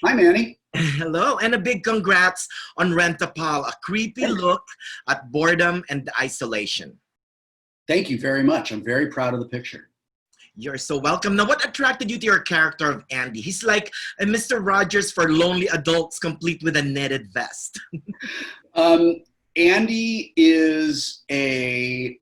Hi, Manny. Hello, and a big congrats on Rentapal, a creepy look at boredom and isolation. Thank you very much. I'm very proud of the picture. You're so welcome. Now, what attracted you to your character of Andy? He's like a Mr. Rogers for lonely adults, complete with a knitted vest. Um, Andy is a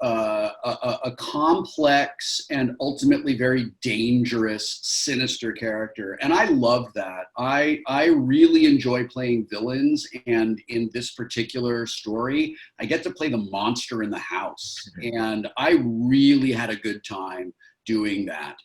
complex and ultimately very dangerous, sinister character, and I love that. I really enjoy playing villains, and in this particular story, I get to play the monster in the house, and I really had a good time doing that.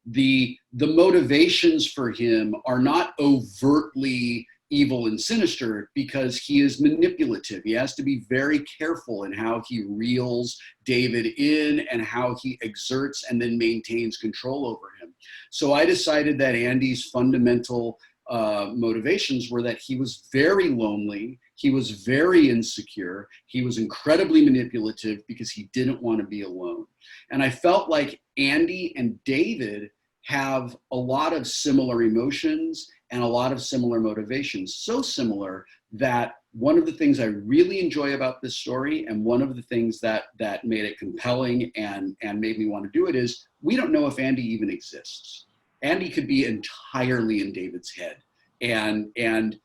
The motivations for him are not overtly evil and sinister because he is manipulative. He has to be very careful in how he reels David in and how he exerts and then maintains control over him. So I decided that Andy's fundamental motivations were that he was very lonely, he was very insecure, he was incredibly manipulative because he didn't want to be alone. And I felt like Andy and David have a lot of similar emotions and a lot of similar motivations, so similar that one of the things I really enjoy about this story, and one of the things that made it compelling and made me want to do it, is we don't know if Andy even exists. Andy could be entirely in David's head, and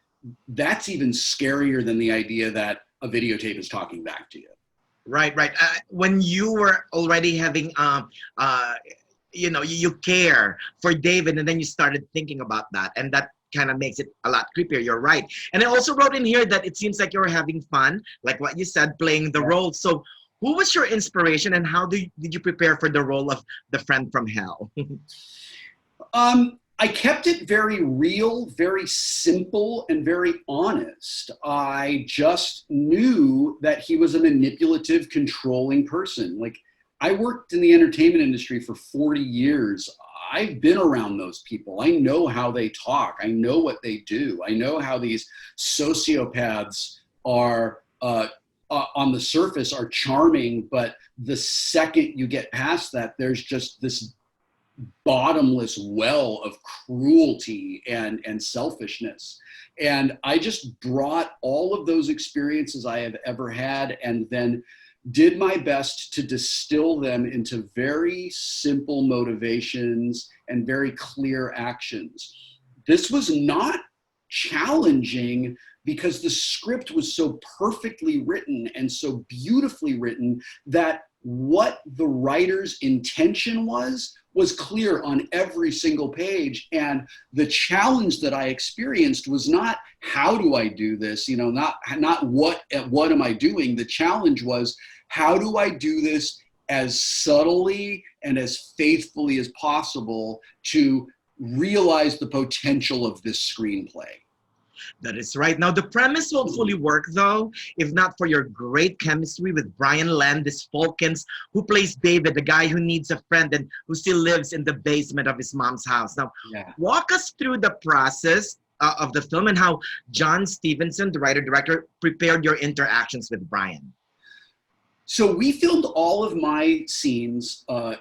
that's even scarier than the idea that a videotape is talking back to you. Right. When you were already having, you care for David, and then you started thinking about that, and that kind of makes it a lot creepier. You're right. And I also wrote in here that it seems like you're having fun, like what you said, playing the role. So who was your inspiration, and how did you prepare for the role of the friend from hell? I kept it very real, very simple, and very honest. I just knew that he was a manipulative, controlling person. Like, I worked in the entertainment industry for 40 years. I've been around those people. I know how they talk. I know what they do. I know how these sociopaths are, on the surface, are charming, but the second you get past that, there's just this bottomless well of cruelty and selfishness. And I just brought all of those experiences I have ever had and then did my best to distill them into very simple motivations and very clear actions. This was not challenging because the script was so perfectly written and so beautifully written that what the writer's intention was clear on every single page. And the challenge that I experienced was not, how do I do this? Not what am I doing? The challenge was, how do I do this as subtly and as faithfully as possible to realize the potential of this screenplay? That is right. Now, the premise won't fully work, though, if not for your great chemistry with Brian Landis Folkins, who plays David, the guy who needs a friend and who still lives in the basement of his mom's house. Now, walk us through the process of the film and how Jon Stevenson, the writer-director, prepared your interactions with Brian. So we filmed all of my scenes by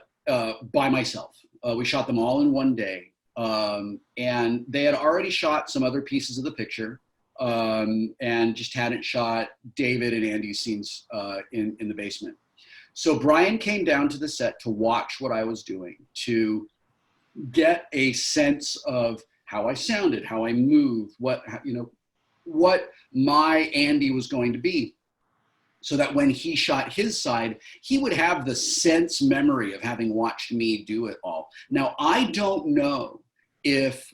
myself. We shot them all in one day. And they had already shot some other pieces of the picture and just hadn't shot David and Andy's scenes in the basement. So Brian came down to the set to watch what I was doing, to get a sense of how I sounded, how I moved, what my Andy was going to be. So that when he shot his side, he would have the sense memory of having watched me do it all. Now, I don't know if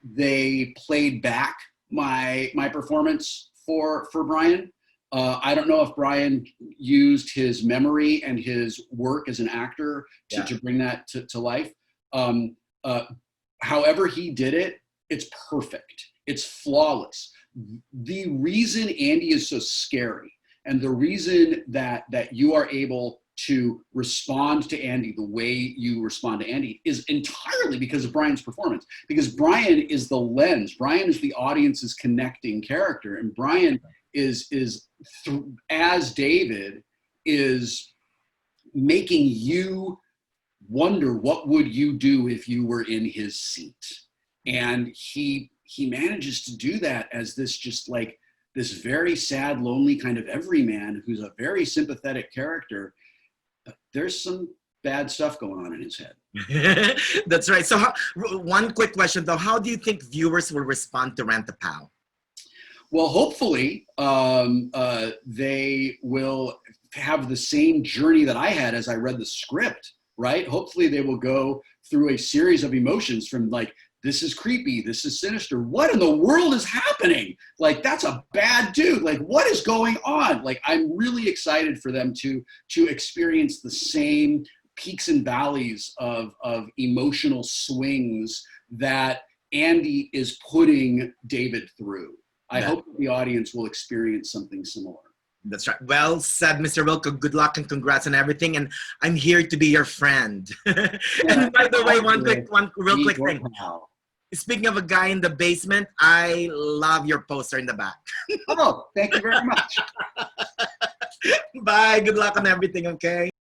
they played back my performance for Brian. I don't know if Brian used his memory and his work as an actor to bring that to life. However he did it, it's perfect. It's flawless. The reason Andy is so scary, and the reason that you are able to respond to Andy the way you respond to Andy, is entirely because of Brian's performance. Because Brian is the lens. Brian is the audience's connecting character, and Brian is as David, is making you wonder, what would you do if you were in his seat? And he manages to do that as this just like this very sad, lonely kind of everyman who's a very sympathetic character. But there's some bad stuff going on in his head. That's right. So one quick question though, how do you think viewers will respond to Rent a Pal? Well, hopefully they will have the same journey that I had as I read the script, right? Hopefully they will go through a series of emotions from like, this is creepy, this is sinister, what in the world is happening? Like, that's a bad dude, like what is going on? Like, I'm really excited for them to experience the same peaks and valleys of emotional swings that Andy is putting David through. I hope the audience will experience something similar. That's right. Well said, Mr. Wilco. Good luck and congrats on everything. And I'm here to be your friend. And by the way, one real quick thing. Speaking of a guy in the basement, I love your poster in the back. Oh, thank you very much. Bye. Good luck on everything, okay?